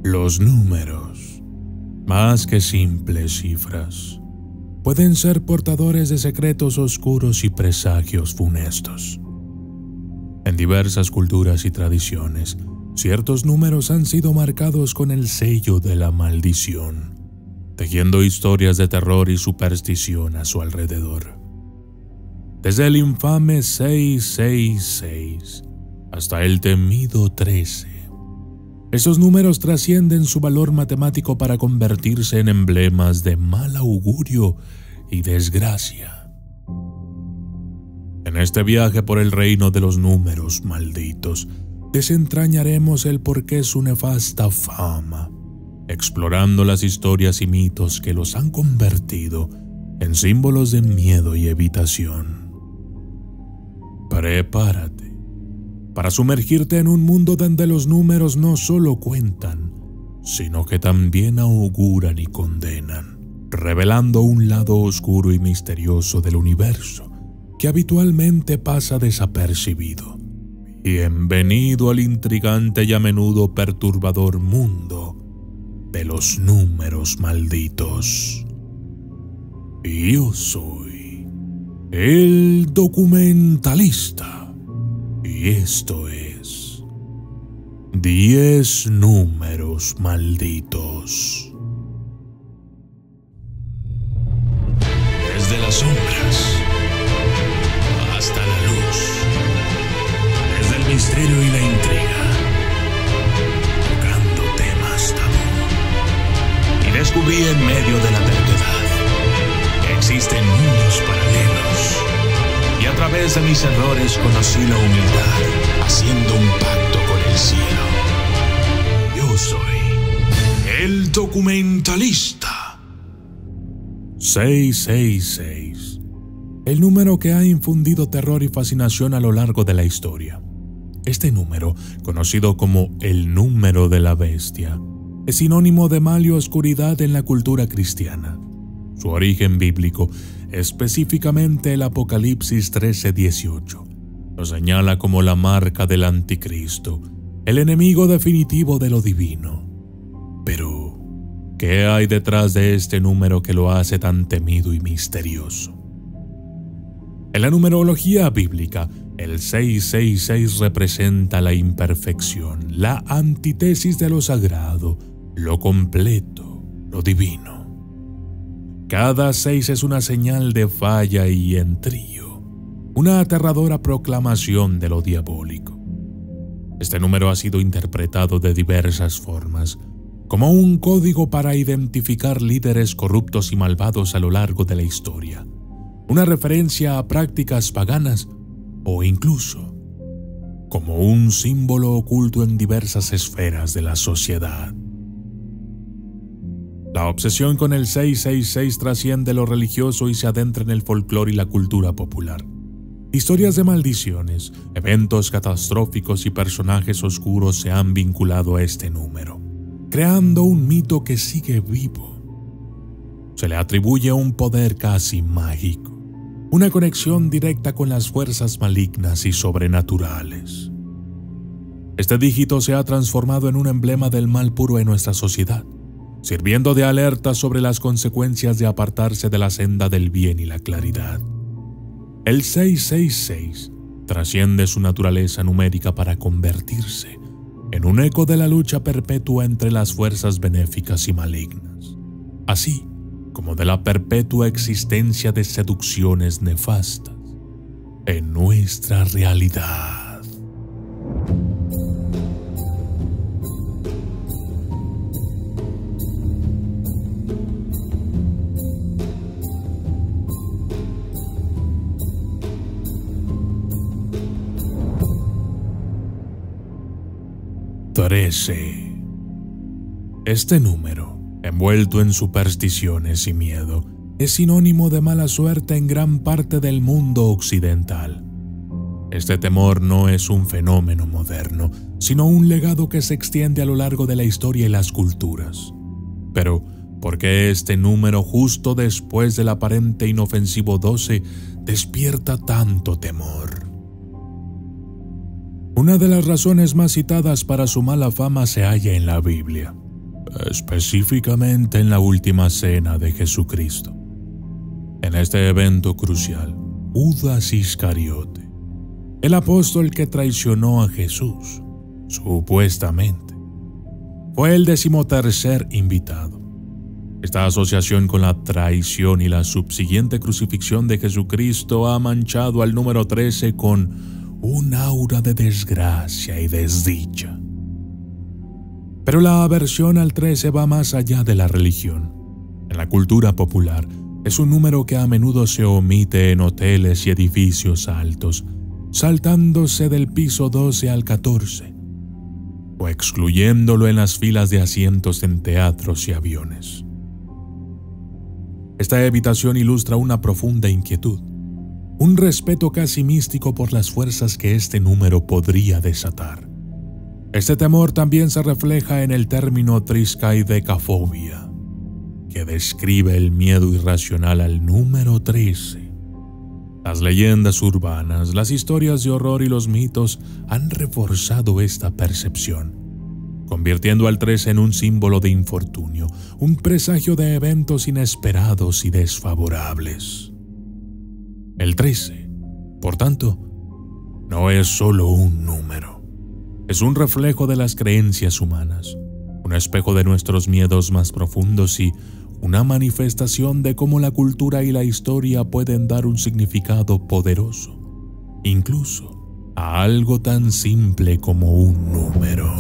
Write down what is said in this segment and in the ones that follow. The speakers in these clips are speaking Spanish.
Los números, más que simples cifras, pueden ser portadores de secretos oscuros y presagios funestos. En diversas culturas y tradiciones, ciertos números han sido marcados con el sello de la maldición, tejiendo historias de terror y superstición a su alrededor. Desde el infame 666 hasta el temido 13, esos números trascienden su valor matemático para convertirse en emblemas de mal augurio y desgracia. En este viaje por el reino de los números malditos, desentrañaremos el porqué su nefasta fama, explorando las historias y mitos que los han convertido en símbolos de miedo y evitación. Prepárate para sumergirte en un mundo donde los números no solo cuentan, sino que también auguran y condenan, revelando un lado oscuro y misterioso del universo que habitualmente pasa desapercibido. Bienvenido al intrigante y a menudo perturbador mundo de los números malditos. Yo soy el documentalista. Y esto es 10 números malditos. Desde las sombras hasta la luz, desde el misterio y la intriga, tocando temas tabú. Y descubrí en medio de la verdad que existen mundos paralelos. Y a través de mis errores conocí la humildad, haciendo un pacto con el cielo. Yo soy el documentalista. 666, el número que ha infundido terror y fascinación a lo largo de la historia. Este número, conocido como el número de la bestia, es sinónimo de mal y oscuridad en la cultura cristiana. Su origen bíblico, específicamente el Apocalipsis 13:18, lo señala como la marca del anticristo, el enemigo definitivo de lo divino. Pero, ¿qué hay detrás de este número que lo hace tan temido y misterioso? En la numerología bíblica, el 666 representa la imperfección, la antítesis de lo sagrado, lo completo, lo divino. Cada 6 es una señal de falla y entrío, una aterradora proclamación de lo diabólico. Este número ha sido interpretado de diversas formas, como un código para identificar líderes corruptos y malvados a lo largo de la historia, una referencia a prácticas paganas o incluso como un símbolo oculto en diversas esferas de la sociedad. La obsesión con el 666 trasciende lo religioso y se adentra en el folclore y la cultura popular. Historias de maldiciones, eventos catastróficos y personajes oscuros se han vinculado a este número, creando un mito que sigue vivo. Se le atribuye un poder casi mágico, una conexión directa con las fuerzas malignas y sobrenaturales. Este dígito se ha transformado en un emblema del mal puro en nuestra sociedad, sirviendo de alerta sobre las consecuencias de apartarse de la senda del bien y la claridad. El 666 trasciende su naturaleza numérica para convertirse en un eco de la lucha perpetua entre las fuerzas benéficas y malignas, así como de la perpetua existencia de seducciones nefastas en nuestra realidad. Este número, envuelto en supersticiones y miedo, es sinónimo de mala suerte en gran parte del mundo occidental. Este temor no es un fenómeno moderno, sino un legado que se extiende a lo largo de la historia y las culturas. Pero, ¿por qué este número justo después del aparente inofensivo 12 despierta tanto temor? Una de las razones más citadas para su mala fama se halla en la Biblia. específicamente en la última cena de Jesucristo. En este evento crucial, Judas Iscariote, el apóstol que traicionó a Jesús, supuestamente, fue el 13º invitado. Esta asociación con la traición y la subsiguiente crucifixión de Jesucristo ha manchado al número 13 con un aura de desgracia y desdicha. Pero la aversión al 13 va más allá de la religión. En la cultura popular, es un número que a menudo se omite en hoteles y edificios altos, saltándose del piso 12 al 14, o excluyéndolo en las filas de asientos en teatros y aviones. Esta evitación ilustra una profunda inquietud, un respeto casi místico por las fuerzas que este número podría desatar. Este temor también se refleja en el término triskaidekafobia, que describe el miedo irracional al número 13. Las leyendas urbanas, las historias de horror y los mitos han reforzado esta percepción, convirtiendo al 13 en un símbolo de infortunio, un presagio de eventos inesperados y desfavorables. El 13, por tanto, no es solo un número. Es un reflejo de las creencias humanas, un espejo de nuestros miedos más profundos y una manifestación de cómo la cultura y la historia pueden dar un significado poderoso, incluso a algo tan simple como un número.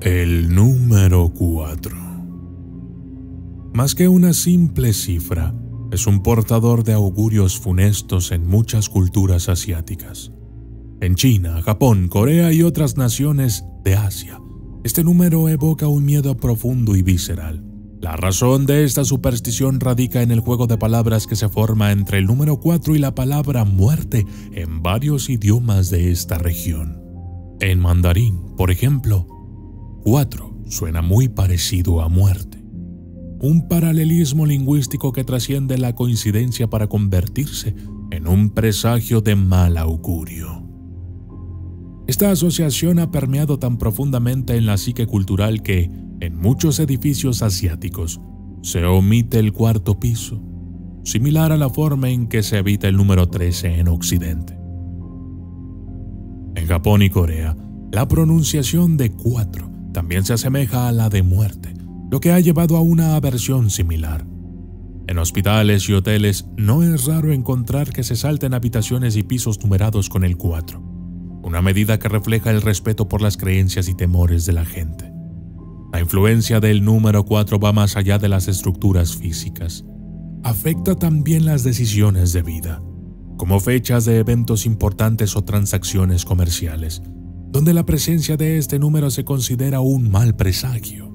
El número 4. Más que una simple cifra, es un portador de augurios funestos en muchas culturas asiáticas. En China, Japón, Corea y otras naciones de Asia, este número evoca un miedo profundo y visceral. La razón de esta superstición radica en el juego de palabras que se forma entre el número 4 y la palabra muerte en varios idiomas de esta región. En mandarín, por ejemplo, 4 suena muy parecido a muerte. Un paralelismo lingüístico que trasciende la coincidencia para convertirse en un presagio de mal augurio. Esta asociación ha permeado tan profundamente en la psique cultural que, en muchos edificios asiáticos, se omite el 4º piso, similar a la forma en que se evita el número 13 en Occidente. En Japón y Corea, la pronunciación de 4 también se asemeja a la de muerte, lo que ha llevado a una aversión similar. En hospitales y hoteles no es raro encontrar que se salten habitaciones y pisos numerados con el 4, una medida que refleja el respeto por las creencias y temores de la gente. La influencia del número 4 va más allá de las estructuras físicas. Afecta también las decisiones de vida, como fechas de eventos importantes o transacciones comerciales, donde la presencia de este número se considera un mal presagio.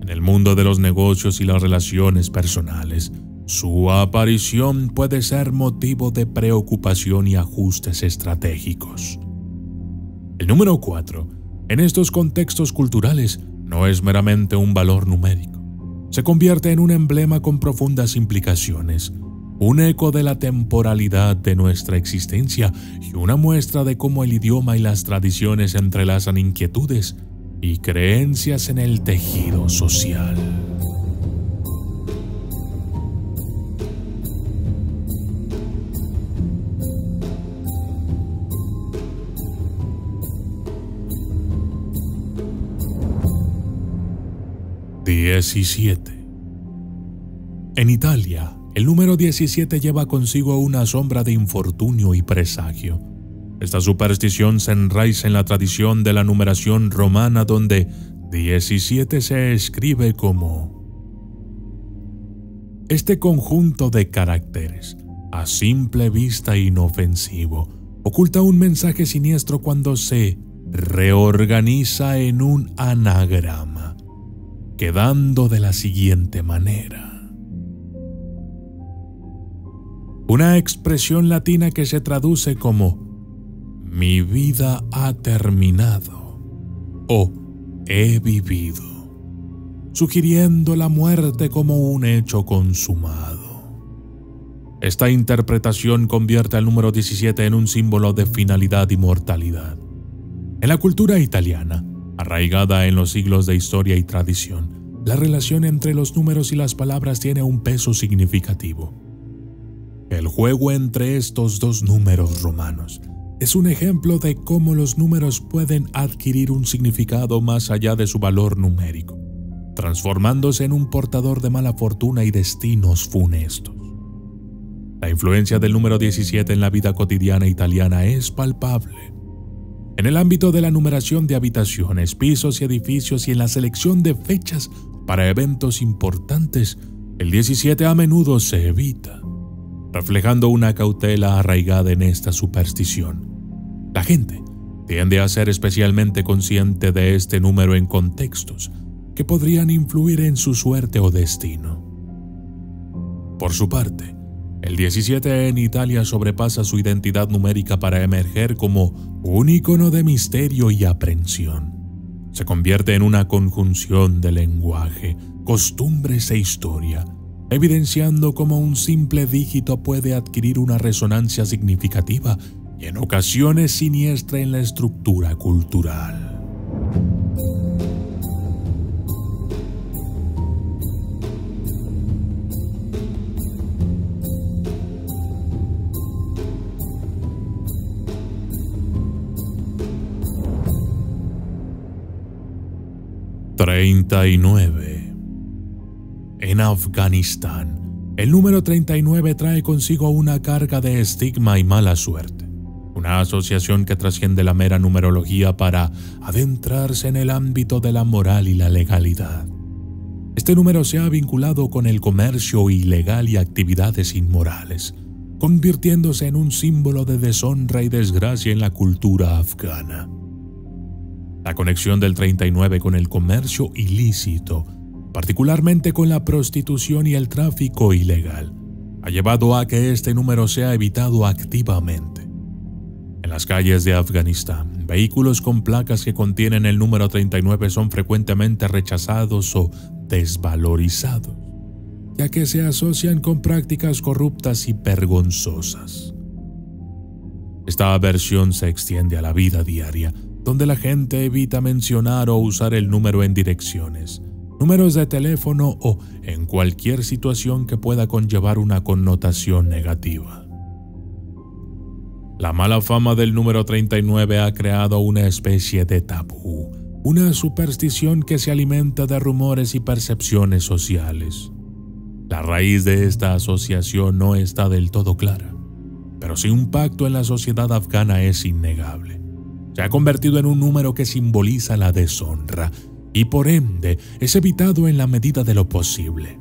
En el mundo de los negocios y las relaciones personales, su aparición puede ser motivo de preocupación y ajustes estratégicos. El número 4, en estos contextos culturales, no es meramente un valor numérico. Se convierte en un emblema con profundas implicaciones, un eco de la temporalidad de nuestra existencia y una muestra de cómo el idioma y las tradiciones entrelazan inquietudes y creencias en el tejido social. En Italia, el número 17 lleva consigo una sombra de infortunio y presagio. Esta superstición se enraiza en la tradición de la numeración romana, donde 17 se escribe como. Este conjunto de caracteres, a simple vista inofensivo, oculta un mensaje siniestro cuando se reorganiza en un anagrama, quedando de la siguiente manera. Una expresión latina que se traduce como mi vida ha terminado o he vivido. sugiriendo la muerte como un hecho consumado. Esta interpretación convierte al número 17 en un símbolo de finalidad y mortalidad. En la cultura italiana, arraigada en los siglos de historia y tradición, la relación entre los números y las palabras tiene un peso significativo. El juego entre estos dos números romanos es un ejemplo de cómo los números pueden adquirir un significado más allá de su valor numérico, transformándose en un portador de mala fortuna y destinos funestos. La influencia del número 17 en la vida cotidiana italiana es palpable. En el ámbito de la numeración de habitaciones, pisos y edificios y en la selección de fechas para eventos importantes, el 17 a menudo se evita, reflejando una cautela arraigada en esta superstición. La gente tiende a ser especialmente consciente de este número en contextos que podrían influir en su suerte o destino. Por su parte, el 17 en Italia sobrepasa su identidad numérica para emerger como un icono de misterio y aprensión. Se convierte en una conjunción de lenguaje, costumbres e historia, evidenciando cómo un simple dígito puede adquirir una resonancia significativa y en ocasiones siniestra en la estructura cultural. En Afganistán, el número 39 trae consigo una carga de estigma y mala suerte, una asociación que trasciende la mera numerología para adentrarse en el ámbito de la moral y la legalidad. Este número se ha vinculado con el comercio ilegal y actividades inmorales, convirtiéndose en un símbolo de deshonra y desgracia en la cultura afgana. La conexión del 39 con el comercio ilícito, particularmente con la prostitución y el tráfico ilegal, ha llevado a que este número sea evitado activamente. En las calles de Afganistán, vehículos con placas que contienen el número 39 son frecuentemente rechazados o desvalorizados, ya que se asocian con prácticas corruptas y vergonzosas. Esta aversión se extiende a la vida diaria, donde la gente evita mencionar o usar el número en direcciones, números de teléfono o en cualquier situación que pueda conllevar una connotación negativa. La mala fama del número 39 ha creado una especie de tabú, una superstición que se alimenta de rumores y percepciones sociales. La raíz de esta asociación no está del todo clara, pero su impacto en la sociedad afgana es innegable. Se ha convertido en un número que simboliza la deshonra y por ende es evitado en la medida de lo posible.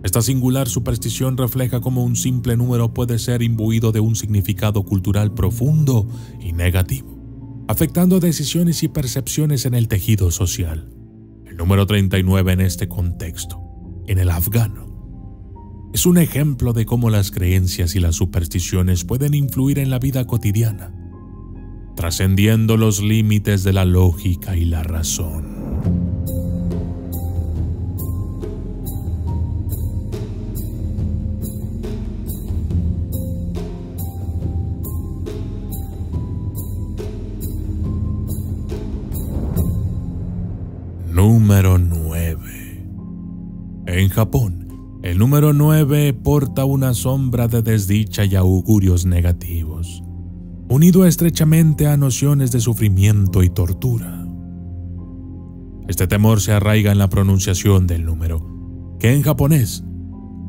Esta singular superstición refleja cómo un simple número puede ser imbuido de un significado cultural profundo y negativo, afectando decisiones y percepciones en el tejido social. El número 39 en este contexto, en el afgano, es un ejemplo de cómo las creencias y las supersticiones pueden influir en la vida cotidiana, trascendiendo los límites de la lógica y la razón. Número 9. En Japón, el número 9 porta una sombra de desdicha y augurios negativos, unido estrechamente a nociones de sufrimiento y tortura. Este temor se arraiga en la pronunciación del número, que en japonés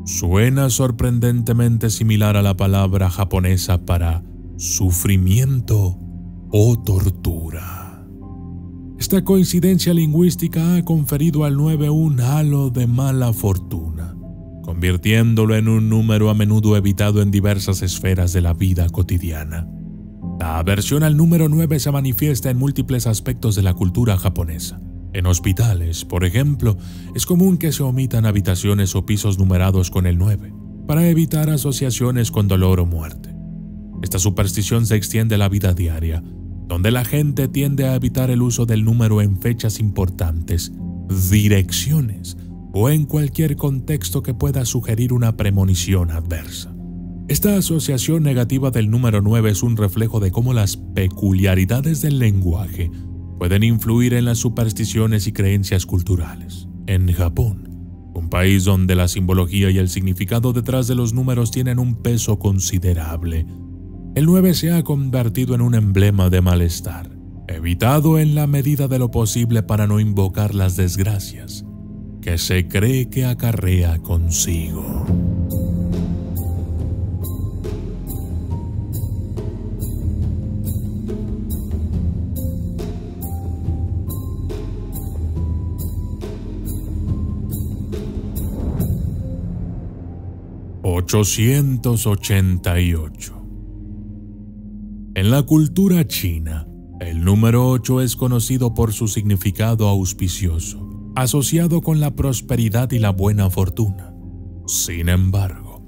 suena sorprendentemente similar a la palabra japonesa para sufrimiento o tortura. Esta coincidencia lingüística ha conferido al 9 un halo de mala fortuna, convirtiéndolo en un número a menudo evitado en diversas esferas de la vida cotidiana. La aversión al número 9 se manifiesta en múltiples aspectos de la cultura japonesa. En hospitales, por ejemplo, es común que se omitan habitaciones o pisos numerados con el 9, para evitar asociaciones con dolor o muerte. Esta superstición se extiende a la vida diaria, donde la gente tiende a evitar el uso del número en fechas importantes, direcciones o en cualquier contexto que pueda sugerir una premonición adversa. Esta asociación negativa del número 9 es un reflejo de cómo las peculiaridades del lenguaje pueden influir en las supersticiones y creencias culturales. En Japón, un país donde la simbología y el significado detrás de los números tienen un peso considerable, el 9 se ha convertido en un emblema de malestar, evitado en la medida de lo posible para no invocar las desgracias que se cree que acarrea consigo. $888. En la cultura china, el número 8 es conocido por su significado auspicioso, asociado con la prosperidad y la buena fortuna. Sin embargo,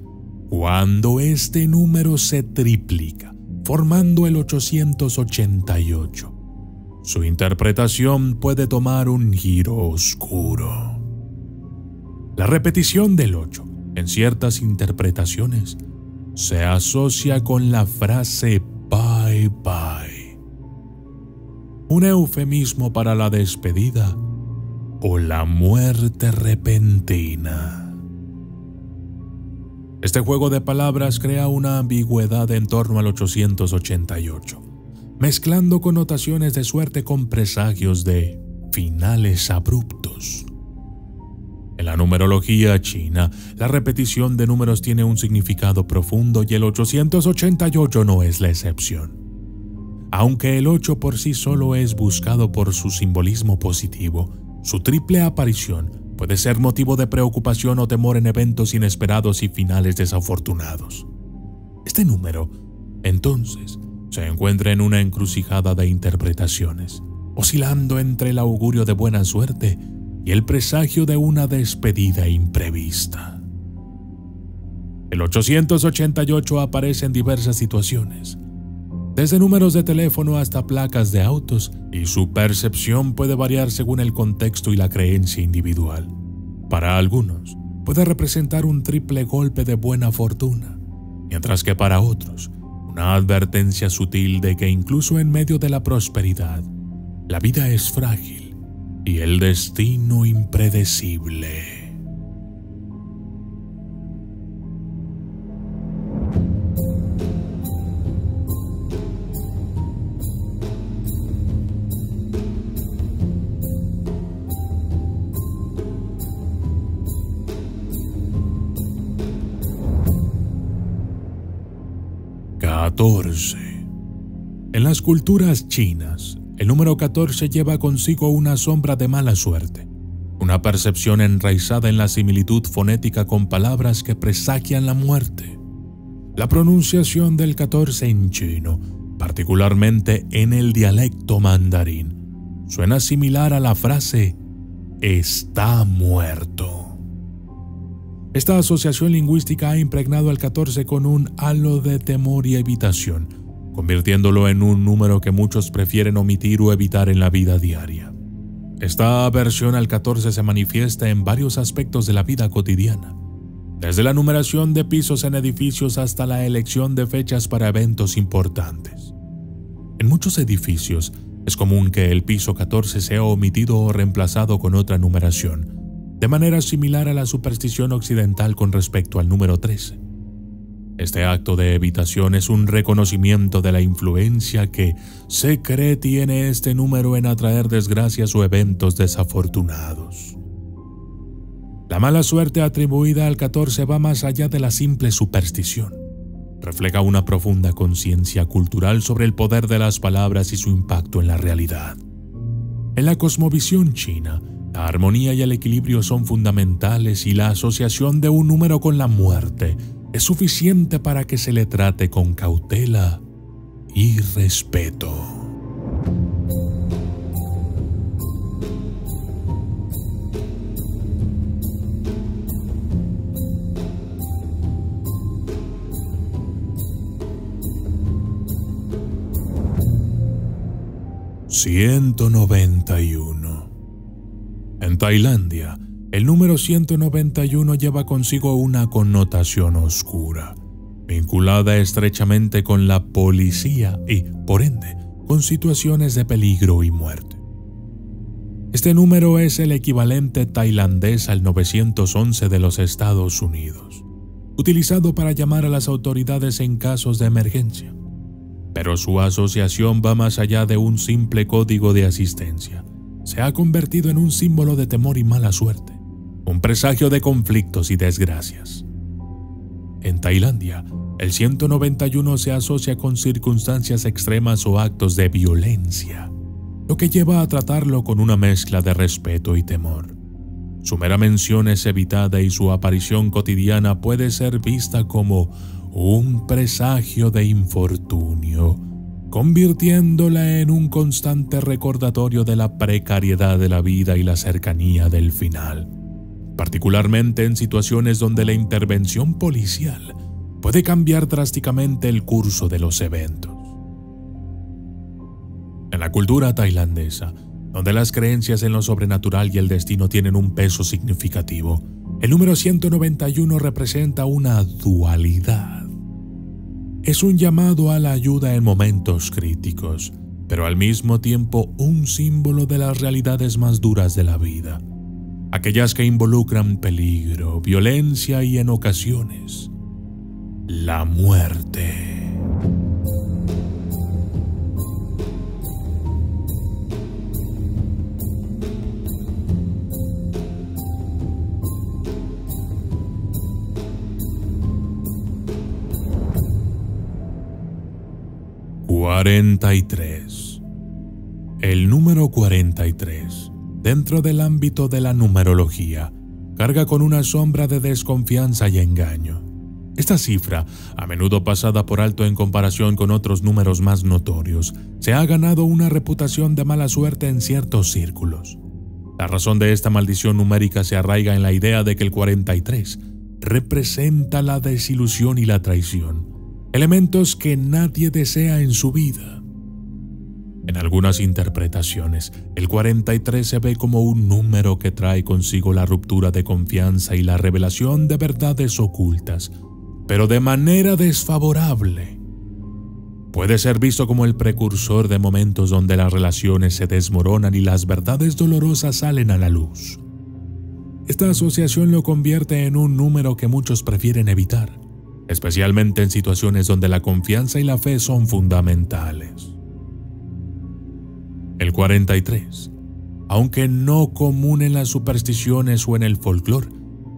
cuando este número se triplica, formando el 888, su interpretación puede tomar un giro oscuro. La repetición del 8 en ciertas interpretaciones se asocia con la frase bye bye, un eufemismo para la despedida o la muerte repentina. Este juego de palabras crea una ambigüedad en torno al 888, mezclando connotaciones de suerte con presagios de finales abruptos. En la numerología china, la repetición de números tiene un significado profundo y el 888 no es la excepción. Aunque el 8 por sí solo es buscado por su simbolismo positivo, su triple aparición puede ser motivo de preocupación o temor en eventos inesperados y finales desafortunados. Este número, entonces, se encuentra en una encrucijada de interpretaciones, oscilando entre el augurio de buena suerte y el presagio de una despedida imprevista. El 888 aparece en diversas situaciones, desde números de teléfono hasta placas de autos, y su percepción puede variar según el contexto y la creencia individual. Para algunos, puede representar un triple golpe de buena fortuna, mientras que para otros, una advertencia sutil de que incluso en medio de la prosperidad, la vida es frágil y el destino impredecible. En las culturas chinas, el número 14 lleva consigo una sombra de mala suerte, una percepción enraizada en la similitud fonética con palabras que presagian la muerte. La pronunciación del 14 en chino, particularmente en el dialecto mandarín, suena similar a la frase «está muerto». Esta asociación lingüística ha impregnado al 14 con un halo de temor y evitación, convirtiéndolo en un número que muchos prefieren omitir o evitar en la vida diaria. Esta aversión al 14 se manifiesta en varios aspectos de la vida cotidiana, desde la numeración de pisos en edificios hasta la elección de fechas para eventos importantes. En muchos edificios es común que el piso 14 sea omitido o reemplazado con otra numeración, de manera similar a la superstición occidental con respecto al número 13. Este acto de evitación es un reconocimiento de la influencia que se cree tiene este número en atraer desgracias o eventos desafortunados. La mala suerte atribuida al 14 va más allá de la simple superstición. Refleja una profunda conciencia cultural sobre el poder de las palabras y su impacto en la realidad. En la cosmovisión china, la armonía y el equilibrio son fundamentales y la asociación de un número con la muerte es suficiente para que se le trate con cautela y respeto. $191. En Tailandia, el número 191 lleva consigo una connotación oscura, vinculada estrechamente con la policía y, por ende, con situaciones de peligro y muerte. Este número es el equivalente tailandés al 911 de los Estados Unidos, utilizado para llamar a las autoridades en casos de emergencia. Pero su asociación va más allá de un simple código de asistencia. Se ha convertido en un símbolo de temor y mala suerte, un presagio de conflictos y desgracias. En Tailandia, el 191 se asocia con circunstancias extremas o actos de violencia, lo que lleva a tratarlo con una mezcla de respeto y temor. Su mera mención es evitada y su aparición cotidiana puede ser vista como un presagio de infortunio, convirtiéndola en un constante recordatorio de la precariedad de la vida y la cercanía del final, particularmente en situaciones donde la intervención policial puede cambiar drásticamente el curso de los eventos. En la cultura tailandesa, donde las creencias en lo sobrenatural y el destino tienen un peso significativo, el número 191 representa una dualidad. Es un llamado a la ayuda en momentos críticos, pero al mismo tiempo un símbolo de las realidades más duras de la vida, aquellas que involucran peligro, violencia y, en ocasiones, la muerte. «43». El número 43, dentro del ámbito de la numerología, carga con una sombra de desconfianza y engaño. Esta cifra, a menudo pasada por alto en comparación con otros números más notorios, se ha ganado una reputación de mala suerte en ciertos círculos. La razón de esta maldición numérica se arraiga en la idea de que el 43 representa la desilusión y la traición, elementos que nadie desea en su vida. En algunas interpretaciones, el 43 se ve como un número que trae consigo la ruptura de confianza y la revelación de verdades ocultas, pero de manera desfavorable. Puede ser visto como el precursor de momentos donde las relaciones se desmoronan y las verdades dolorosas salen a la luz. Esta asociación lo convierte en un número que muchos prefieren evitar, especialmente en situaciones donde la confianza y la fe son fundamentales. El 43, aunque no común en las supersticiones o en el folclore,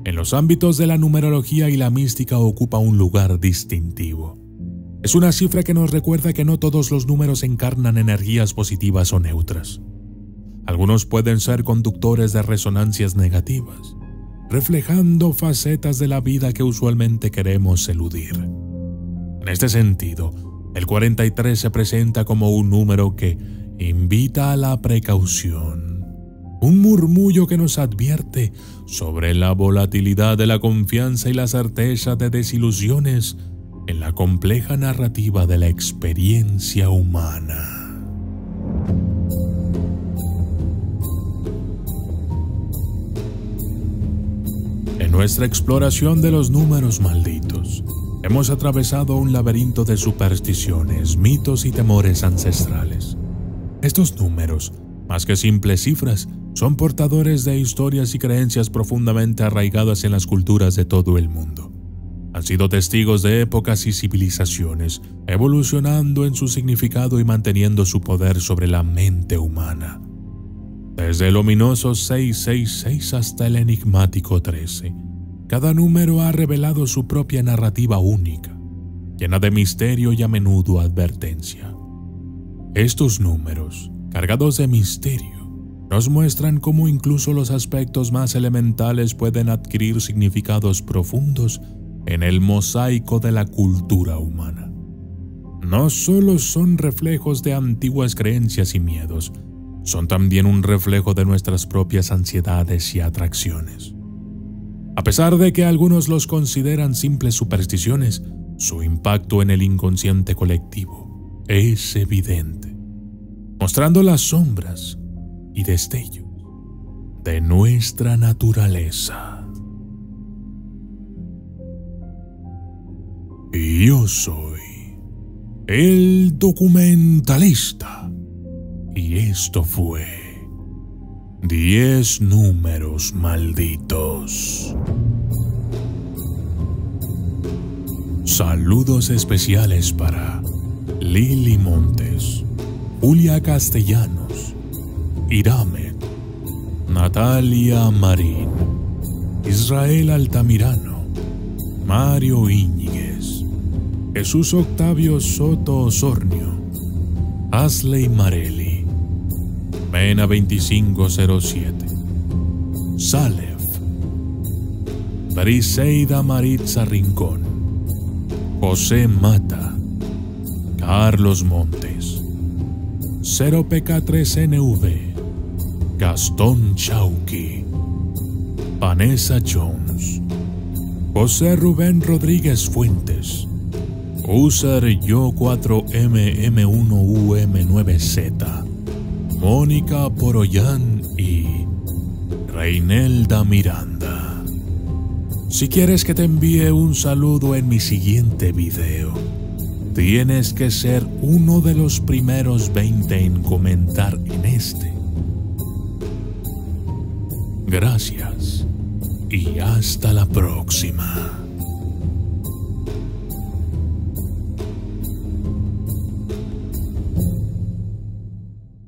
en los ámbitos de la numerología y la mística ocupa un lugar distintivo. Es una cifra que nos recuerda que no todos los números encarnan energías positivas o neutras. Algunos pueden ser conductores de resonancias negativas, reflejando facetas de la vida que usualmente queremos eludir. En este sentido, el 43 se presenta como un número que invita a la precaución, un murmullo que nos advierte sobre la volatilidad de la confianza y la certeza de desilusiones en la compleja narrativa de la experiencia humana. En nuestra exploración de los números malditos, hemos atravesado un laberinto de supersticiones, mitos y temores ancestrales. Estos números, más que simples cifras, son portadores de historias y creencias profundamente arraigadas en las culturas de todo el mundo. Han sido testigos de épocas y civilizaciones, evolucionando en su significado y manteniendo su poder sobre la mente humana. Desde el ominoso 666 hasta el enigmático 13, cada número ha revelado su propia narrativa única, llena de misterio y a menudo advertencia. Estos números, cargados de misterio, nos muestran cómo incluso los aspectos más elementales pueden adquirir significados profundos en el mosaico de la cultura humana. No solo son reflejos de antiguas creencias y miedos, son también un reflejo de nuestras propias ansiedades y atracciones. A pesar de que algunos los consideran simples supersticiones, su impacto en el inconsciente colectivo es evidente, mostrando las sombras y destellos de nuestra naturaleza. Y yo soy el documentalista. Y esto fue 10 números malditos. Saludos especiales para Lili Montes, Julia Castellanos, Iramet, Natalia Marín, Israel Altamirano, Mario Íñiguez, Jesús Octavio Soto Osornio, Asley Marelli, Mena 2507, Salef, Briseida Maritza Rincón, José Mata, Carlos Montes, 0PK3NV, Gastón Chauqui, Vanessa Jones, José Rubén Rodríguez Fuentes, User Yo 4MM1UM9Z, Mónica Poroyán y Reinelda Miranda. Si quieres que te envíe un saludo en mi siguiente video, tienes que ser uno de los primeros 20 en comentar en este. Gracias y hasta la próxima.